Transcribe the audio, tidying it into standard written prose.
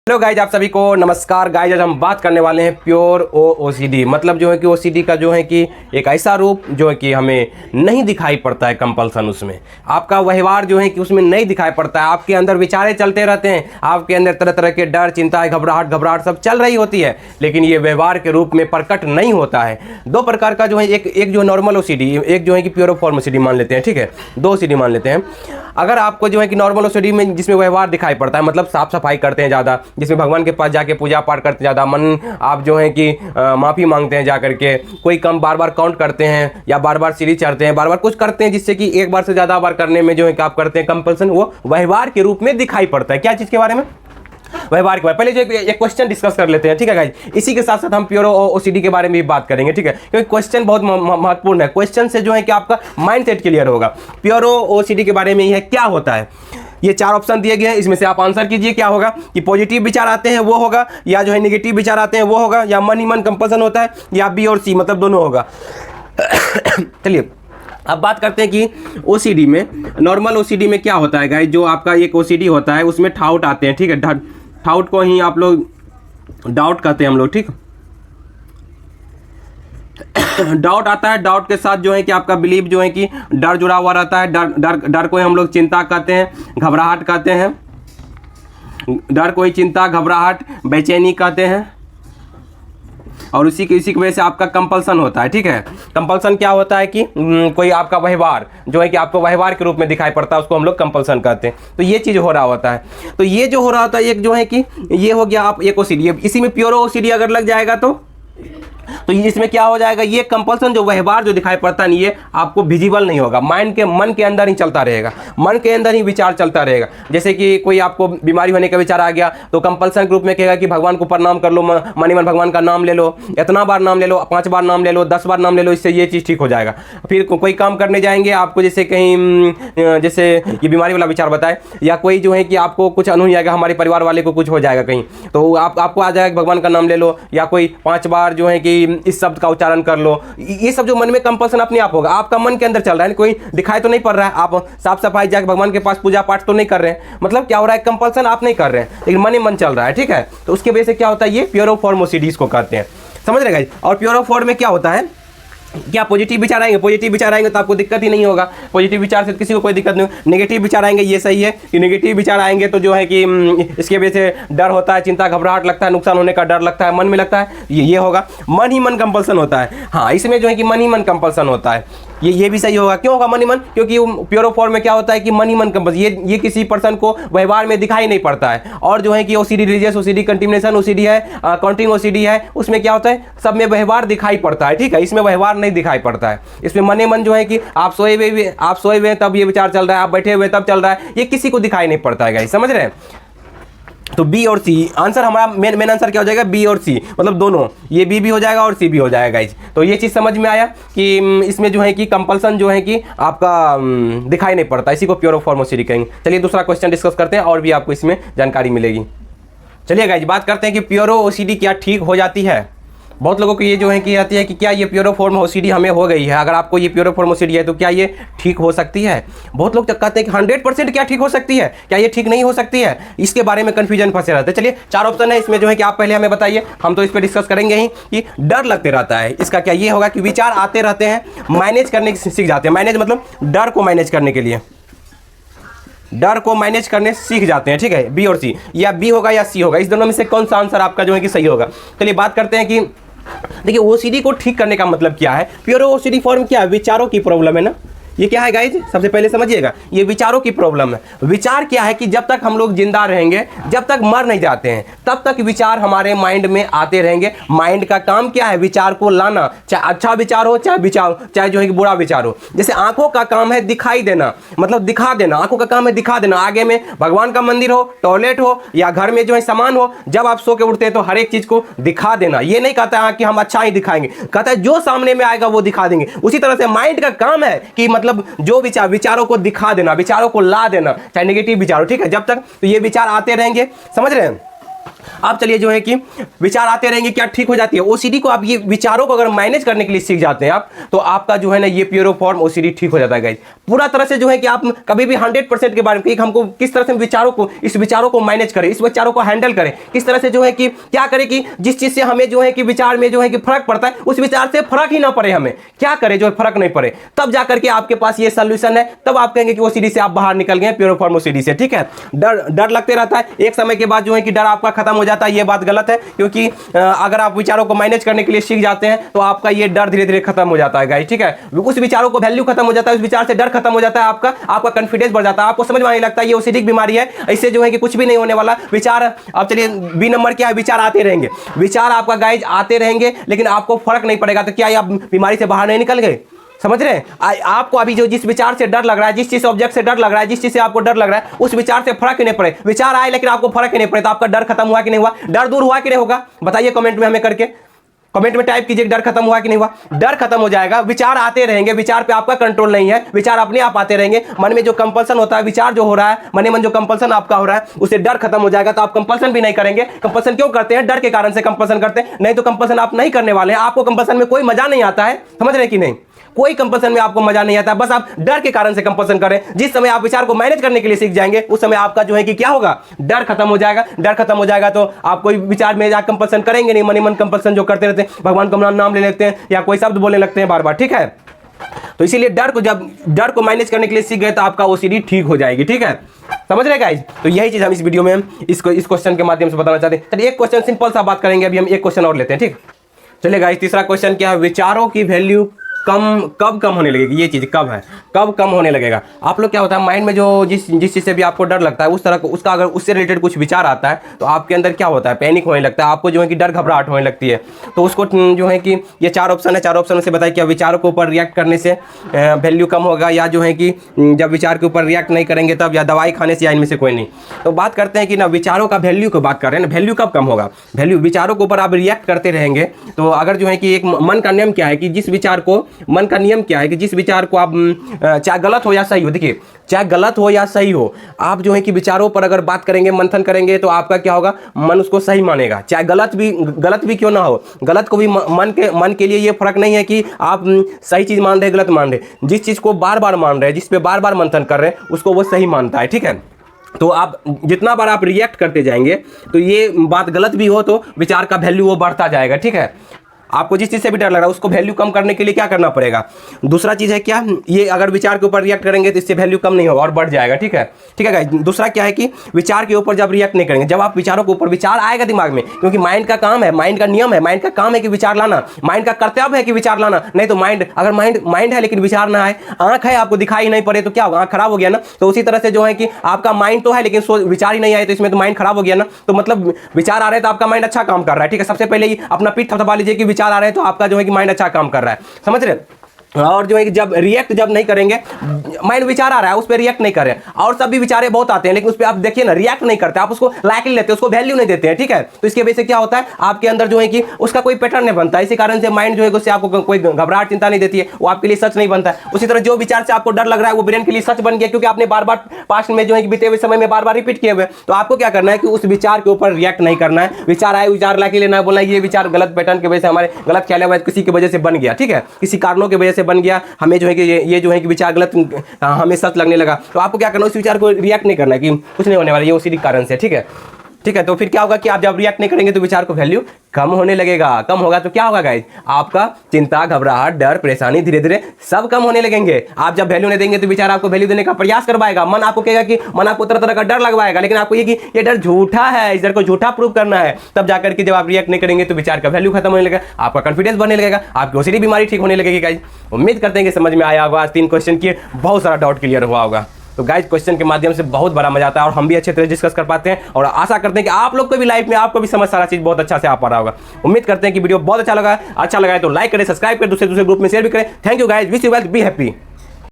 Hello guys, आप सभी को नमस्कार। गाइज आज हम बात करने वाले हैं प्योर ओसीडी, मतलब जो है कि ओसीडी का जो है कि एक ऐसा रूप जो है कि हमें नहीं दिखाई पड़ता है कंपल्सन, उसमें आपका व्यवहार जो है कि उसमें नहीं दिखाई पड़ता है। आपके अंदर विचारें चलते रहते हैं, आपके अंदर तरह तरह के डर, चिंता, घबराहट सब चल रही होती है, लेकिन ये व्यवहार के रूप में प्रकट नहीं होता है। दो प्रकार का जो है, एक जो नॉर्मल ओसीडी, एक जो है कि प्योरोफॉर्म ओसीडी मान लेते हैं, ठीक है, दो ओसीडी मान लेते हैं। अगर आपको जो है कि नॉर्मल ओसीडी में जिसमें व्यवहार दिखाई पड़ता है, मतलब साफ सफाई करते हैं ज़्यादा, जिसमें भगवान के पास जाके पूजा पाठ करते ज़्यादा, मन आप जो है कि माफ़ी मांगते हैं जा करके, कोई कम बार बार काउंट करते हैं या बार बार सीढ़ी चढ़ते हैं, बार बार कुछ करते हैं जिससे कि एक बार से ज़्यादा बार करने में जो है कि आप करते हैं कंपल्सन, वो व्यवहार के रूप में दिखाई पड़ता है। क्या चीज़ के बारे में? व्यवहार के बारे में। पहले जो एक क्वेश्चन डिस्कस कर लेते हैं, ठीक है गाइस। इसी के साथ साथ हम प्योरो ओसीडी के बारे में भी बात करेंगे, ठीक है, क्योंकि क्वेश्चन बहुत महत्वपूर्ण है। क्वेश्चन से जो है कि आपका माइंडसेट क्लियर होगा। प्योरो ओसीडी के बारे में यह क्या होता है, ये चार ऑप्शन दिए गए हैं, इसमें से आप आंसर कीजिए। क्या होगा कि पॉजिटिव विचार आते हैं वो होगा, या जो है नेगेटिव विचार आते हैं वो होगा, या मन ही मन कंपल्सन होता है, या बी और सी, मतलब दोनों होगा। चलिए अब बात करते हैं कि ओसीडी में, नॉर्मल ओसीडी में क्या होता है गाइस। जो आपका एक ओसीडी होता है उसमें ठाउट आते हैं, ठीक है, ठाउट को ही आप लोग डाउट कहते हैं हम लोग, ठीक। डाउट आता है, डाउट के साथ जो है कि आपका बिलीव जो है कि डर जुड़ा हुआ रहता है। डर को ही हम लोग चिंता कहते हैं, घबराहट कहते हैं। डर को ही चिंता, घबराहट, बेचैनी कहते हैं, और इसी की वजह से आपका कंपल्सन होता है, ठीक है। कंपल्सन क्या होता है कि कोई आपका व्यवहार जो है कि आपको व्यवहार के रूप में दिखाई पड़ता है, उसको हम लोग कंपल्सन कहते हैं। तो ये चीज़ हो रहा होता है। तो ये जो हो रहा होता है, एक जो है कि ये हो गया आप एक ओसीडी। इसी में प्योरो ओसीडी अगर लग जाएगा तो इसमें क्या हो जाएगा, ये कंपल्सन जो व्यवहार जो दिखाई पड़ता है, ये आपको विजिबल नहीं होगा, मन के अंदर ही चलता रहेगा, मन के अंदर ही विचार चलता रहेगा। जैसे कि कोई आपको बीमारी होने का विचार आ गया तो कंपल्सन ग्रुप में कहेगा कि भगवान को प्रणाम कर लो, मन ही मन भगवान का नाम ले लो, इतना बार नाम ले लो, 5 बार नाम ले लो, 10 बार नाम ले लो, इससे ये चीज़ ठीक हो जाएगा। फिर कोई काम करने जाएंगे आपको, जैसे कहीं जैसे ये बीमारी वाला विचार बताए, या कोई जो है कि आपको कुछ अनुभव आएगा, हमारे परिवार वाले को कुछ हो जाएगा कहीं, तो आपको आ जाएगा भगवान का नाम ले लो, या कोई 5 बार जो है कि इस शब्द का उच्चारण कर लो। ये सब जो मन में कंपल्सन अपने आप होगा, आपका मन के अंदर चल रहा है, कोई दिखाई तो नहीं पड़ रहा है। आप साफ सफाई जाकर भगवान के पास पूजा पाठ तो नहीं कर रहे हैं, मतलब क्या हो रहा है, कंपल्सन आप नहीं कर रहे हैं, लेकिन मन ही मन चल रहा है, ठीक है। तो उसकी वजह से क्या होता है, ये प्योरोफॉर्म ओसीडी को कहते हैं, समझ रहे गाइस। और प्योरोफॉर्म में क्या होता है, क्या पॉजिटिव विचार आएंगे, पॉजिटिव विचार आएंगे तो आपको दिक्कत ही नहीं होगा, पॉजिटिव विचार से किसी को कोई दिक्कत नहीं। नेगेटिव विचार आएंगे, ये सही है कि नेगेटिव विचार आएंगे तो जो है कि इसके वजह से डर होता है, चिंता, घबराहट लगता है, नुकसान होने का डर लगता है, मन में लगता है, ये होगा। मन ही मन कंपल्सन होता है, हाँ, इसमें जो है कि मन ही मन कंपल्सन होता है, ये भी सही होगा। क्यों होगा मन ही मन? क्योंकि प्योरोफॉर्म में क्या होता है कि मन ही मन कंपल्सन, ये किसी पर्सन को व्यवहार में दिखाई नहीं पड़ता है। और जो है कि OCD religious OCD, continuation OCD है, काउंटिंग ओसीडी है, उसमें क्या होता है, सब में व्यवहार दिखाई पड़ता है, ठीक है। इसमें व्यवहार नहीं दिखाई पड़ता है, इसमें मन ही मन जो है कि आप सोए हुए तब ये विचार चल रहा है, आप बैठे हुए तब चल रहा है, ये किसी को दिखाई नहीं पड़ता है गाइस, समझ रहे हैं। तो बी और सी आंसर हमारा, मेन आंसर क्या हो जाएगा, बी और सी, मतलब दोनों, ये बी भी हो जाएगा और सी भी हो जाएगा गाइस। तो ये चीज़ समझ में आया कि इसमें जो है कि कंपल्सन जो है कि आपका दिखाई नहीं पड़ता, इसी को प्योरोफॉर्म ओसीडी कहेंगे। चलिए दूसरा क्वेश्चन डिस्कस करते हैं और भी आपको इसमें जानकारी मिलेगी। चलिए गाइस बात करते हैं कि प्योरो ओसीडी क्या ठीक हो जाती है। बहुत लोगों को ये जो है कि आती है कि क्या ये प्योरोफॉर्म ओसीडी हमें हो गई है, अगर आपको ये प्योरोफॉर्म ओसीडी है तो क्या ये ठीक हो सकती है। बहुत लोग कहते हैं कि 100% क्या ठीक हो सकती है, क्या ये ठीक नहीं हो सकती है, इसके बारे में कन्फ्यूजन फंसे रहते हैं। चलिए 4 ऑप्शन है इसमें, जो है कि आप पहले हमें बताइए, हम तो इस पर डिस्कस करेंगे ही कि डर लगते रहता है, इसका क्या ये होगा कि विचार आते रहते हैं, मैनेज करने सीख जाते हैं, मैनेज मतलब डर को मैनेज करने के लिए, डर को मैनेज करने सीख जाते हैं, ठीक है, बी और सी, या बी होगा या सी होगा, इस दोनों में से कौन सा आंसर आपका जो है कि सही होगा। चलिए बात करते हैं कि देखिए ओसीडी को ठीक करने का मतलब क्या है। प्योरो ओसीडी फॉर्म क्या है, विचारों की प्रॉब्लम है ना, ये क्या है गाइज, सबसे पहले समझिएगा, ये विचारों की प्रॉब्लम है। विचार क्या है कि जब तक हम लोग जिंदा रहेंगे, जब तक मर नहीं जाते हैं, तब तक विचार हमारे माइंड में आते रहेंगे। माइंड का काम क्या है, विचार को लाना, चाहे अच्छा विचार हो, चाहे जो है कि बुरा विचार हो। जैसे आंखों का काम है दिखाई देना, मतलब दिखा देना, आंखों का काम है दिखा देना। आगे में भगवान का मंदिर हो, टॉयलेट हो, या घर में जो है सामान हो, जब आप सो के उठते हैं तो हर एक चीज को दिखा देना। ये नहीं कहता है कि हम अच्छा ही दिखाएंगे, कहता है जो सामने में आएगा वो दिखा देंगे। उसी तरह से माइंड का काम है कि मतलब जो विचारों को दिखा देना, विचारों को ला देना, चाहे नेगेटिव विचारों, ठीक है। जब तक तो ये विचार आते रहेंगे, समझ रहे हैं। अब चलिए जो है कि विचार आते रहेंगे, क्या ठीक हो जाती है ओसीडी को। आप ये विचारों को अगर मैनेज करने के लिए सीख जाते हैं आप, तो आपका जो है ना ये प्यूरोफॉर्म ओसीडी ठीक हो जाता है गाइस। पूरा तरह से जो है कि आप कभी भी 100% के बारे में कि हमको किस तरह से विचारों को, इस विचारों को मैनेज करें, इस विचारों को हैंडल करें, किस तरह से जो है कि क्या करें कि जिस चीज से हमें जो है कि विचार में जो है कि फर्क पड़ता है, उस विचार से फर्क ही ना पड़े, हमें क्या करें जो फर्क नहीं पड़े, तब जाकर के आपके पास ये सोल्यूशन है। तब आप कहेंगे कि ओसीडी से आप बाहर निकल गए, प्यूरोफॉर्म ओसीडी से। ठीक है, डर लगते रहता है, एक समय के बाद जो है कि डर आपका खत्म हो जाता है। ये बात गलत है, क्योंकि अगर आप विचारों को मैनेज करने के लिए सीख जाते हैं तो आपका ये डर धीरे धीरे खत्म हो जाता है गाइस। ठीक है, उस विचारों को वैल्यू खत्म हो जाता है, उस विचार से डर खत्म हो जाता है, आपका कॉन्फिडेंस बढ़ जाता है, आपको समझ में आने लगता है ये ओसीडी बीमारी है, ऐसे जो है कि कुछ भी नहीं होने वाला। विचार, अब चलिए बी नंबर क्या है, विचार आते रहेंगे, विचार आपका गाइस आते रहेंगे, लेकिन आपको फर्क नहीं पड़ेगा, तो क्या आप बीमारी से बाहर नहीं निकल गए? समझ रहे हैं? आपको अभी जो जिस विचार से डर लग रहा है, जिस चीज से ऑब्जेक्ट से डर लग रहा है, जिस चीज से आपको डर लग रहा है, उस विचार से फर्क ही नहीं पड़े। विचार आए लेकिन आपको फर्क ही नहीं पड़े, तो आपका डर खत्म हुआ कि नहीं हुआ? डर दूर हुआ कि नहीं होगा? बताइए कमेंट में हमें करके, कमेंट में टाइप कीजिए डर खत्म हुआ कि नहीं हुआ। डर खत्म हो जाएगा, विचार आते रहेंगे, विचार पे आपका कंट्रोल नहीं है, विचार अपने आप आते रहेंगे। मन में जो कंपल्सन होता है, विचार जो हो रहा है, मन मन जो कंपल्सन आपका हो रहा है, उससे डर खत्म हो जाएगा, तो आप कंपल्सन भी नहीं करेंगे। कंपल्सन क्यों करते हैं? डर के कारण से कंपल्सन करते हैं, नहीं तो कंपल्सन आप नहीं करने वाले हैं। आपको कंपल्सन में कोई मजा नहीं आता है, समझ रहे हैं कि नहीं? कोई कंपल्सन में आपको मजा नहीं आता, बस आप डर के कारण से कंपल्सन करें। जिस समय आप विचार को मैनेज करने के लिए सीख जाएंगे, उस समय आपका जो है कि क्या होगा, डर खत्म हो जाएगा। डर खत्म हो जाएगा तो आप कोई विचार में जाकर कंपल्सन करेंगे नहीं, मन कंपल्सन जो करते रहते हैं, भगवान का नाम ले लेते हैं या कोई शब्द बोलने लगते हैं बार बार। ठीक है, तो इसीलिए डर को मैनेज करने के लिए सीख गए तो आपका ओसीडी ठीक हो जाएगी। ठीक है, समझ रहे गाइस? तो यही चीज हम इस वीडियो में इस क्वेश्चन के माध्यम से बताना चाहते हैं। चलिए एक क्वेश्चन सिंपल सा बात करेंगे, अभी हम एक क्वेश्चन और लेते हैं। ठीक, चलिए गाइस, तीसरा क्वेश्चन क्या है, विचारों की वैल्यू कब कम होने लगेगी? ये चीज कब है, कब कम होने लगेगा? आप लोग क्या होता है, माइंड में जो जिस चीज से भी आपको डर लगता है, उस तरह को उसका अगर उससे रिलेटेड कुछ विचार आता है, तो आपके अंदर क्या होता है, पैनिक होने लगता है, आपको जो है कि डर घबराहट होने लगती है। तो उसको जो है कि ये 4 ऑप्शन है, 4 ऑप्शन से बताइए क्या विचारों के ऊपर रिएक्ट करने से वैल्यू कम होगा, या जो है कि जब विचार के ऊपर रिएक्ट नहीं करेंगे तब, या दवाई खाने से, या इनमें से कोई नहीं। तो बात करते हैं कि ना विचारों का वैल्यू की बात कर रहे हैं ना, वैल्यू कब कम होगा? वैल्यू, विचारों के ऊपर आप रिएक्ट करते रहेंगे तो अगर जो है कि एक मन का नियम क्या है कि जिस विचार को, मन का नियम क्या है कि जिस विचार को आप चाहे गलत हो या सही हो, देखिए चाहे गलत हो या सही हो, आप जो है कि विचारों पर अगर बात करेंगे, मंथन करेंगे, तो आपका क्या होगा, मन उसको सही मानेगा, चाहे गलत भी क्यों ना हो। गलत को भी मन के लिए ये फर्क नहीं है कि आप सही चीज मान रहे गलत मान रहे, जिस चीज को बार बार मान रहे हैं, जिस पे बार बार मंथन कर रहे हैं, उसको वो सही मानता है। ठीक है, तो आप जितना बार आप रिएक्ट करते जाएंगे, तो ये बात गलत भी हो तो विचार का वैल्यू वो बढ़ता जाएगा। ठीक है, आपको जिस चीज से भी डर लग रहा है उसको वैल्यू कम करने के लिए क्या करना पड़ेगा? दूसरा चीज है क्या, ये अगर विचार के ऊपर रिएक्ट करेंगे तो इससे वैल्यू कम नहीं होगा और बढ़ जाएगा। ठीक है, ठीक है गाइस। दूसरा क्या है कि विचार के ऊपर जब रिएक्ट नहीं करेंगे, जब आप विचारों के ऊपर, विचार आएगा दिमाग में, क्योंकि माइंड का काम है, माइंड का नियम है, माइंड का काम है कि विचार लाना, माइंड का कर्तव्य है कि विचार लाना। नहीं तो माइंड, अगर माइंड है लेकिन विचार ना आए, आंख है आपको दिखाई नहीं पड़े, तो क्या होगा, आंख खराब हो गया ना। तो उसी तरह से जो है कि आपका माइंड तो है लेकिन विचार ही नहीं आए, तो इसमें तो माइंड खराब हो गया ना। तो मतलब विचार आ रहे तो आपका माइंड अच्छा काम कर रहा है। ठीक है, सबसे पहले ही अपना पीठ थपथपा लीजिए कि विचार आ रहे हैं तो आपका जो है कि माइंड अच्छा काम कर रहा है, समझ रहे? और जो है कि जब नहीं करेंगे, माइंड विचार आ रहा है उस पर रिएक्ट नहीं कर रहे, और सब भी विचारे बहुत आते हैं लेकिन उस पर आप देखिए ना रिएक्ट नहीं करते, आप उसको लाइकली लेते हैं, उसको वैल्यू नहीं देते हैं। ठीक है, तो इसके वजह से क्या होता है, आपके अंदर जो है कि उसका कोई पैटर्न नहीं बनता, इसी कारण से माइंड जो है उससे आपको कोई घबराहट चिंता नहीं देती है, वो आपके लिए सच नहीं बनता है। उसी तरह जो विचार से आपको डर लग रहा है वो ब्रेन के लिए सच बन गया, क्योंकि आपने बार बार पास्ट में जो है बीते हुए समय में बार बार रिपीट किए हुए। तो आपको क्या करना है कि उस विचार के ऊपर रिएक्ट नहीं करना है। विचार आए, विचार ला के लेना, बोलना ये विचार गलत पैटर्न की वजह से, हमारे गलत ख्याल किसी की वजह से बन गया। ठीक है, किसी कारणों की वजह से बन गया, हमें जो है कि ये जो है कि विचार गलत हमें सच लगने लगा, तो आपको क्या करना है, उस विचार को रिएक्ट नहीं करना है कि कुछ नहीं होने वाला, ये उसी कारण से। ठीक है, ठीक है, तो फिर क्या होगा कि आप जब रिएक्ट नहीं करेंगे तो विचार को वैल्यू कम होने लगेगा। कम होगा तो क्या होगा गाइस, आपका चिंता, घबराहट, डर, परेशानी धीरे धीरे सब कम होने लगेंगे। आप जब वैल्यू नहीं देंगे तो विचार आपको वैल्यू देने का प्रयास करवाएगा, मन आपको कहेगा कि, मन आपको तरह तरह का डर लगवाएगा, लेकिन आपको ये कि ये डर झूठा है, इस डर को झूठा प्रूव करना है। तब जाकर के जब आप रिएक्ट नहीं करेंगे तो विचार का वैल्यू खत्म होने लगेगा, आपका कॉन्फिडेंस बढ़ने लगेगा, आपकी ओसीडी बीमारी ठीक होने लगेगी। गाइस उम्मीद करते हैं कि समझ में आया होगा, आज 3 क्वेश्चन किए, बहुत सारा डाउट क्लियर हुआ होगा। तो गाइस क्वेश्चन के माध्यम से बहुत बड़ा मजा आता है और हम भी अच्छे तरह डिस्कस कर पाते हैं, और आशा करते हैं कि आप लोग को भी लाइफ में आपको भी समझ सारा चीज बहुत अच्छा से आ पा रहा होगा। उम्मीद करते हैं कि वीडियो बहुत अच्छा लगा है तो लाइक करें, सब्सक्राइब करें, दूसरे ग्रुप में शेयर भी करें। Thank you guys, wish you well, be happy.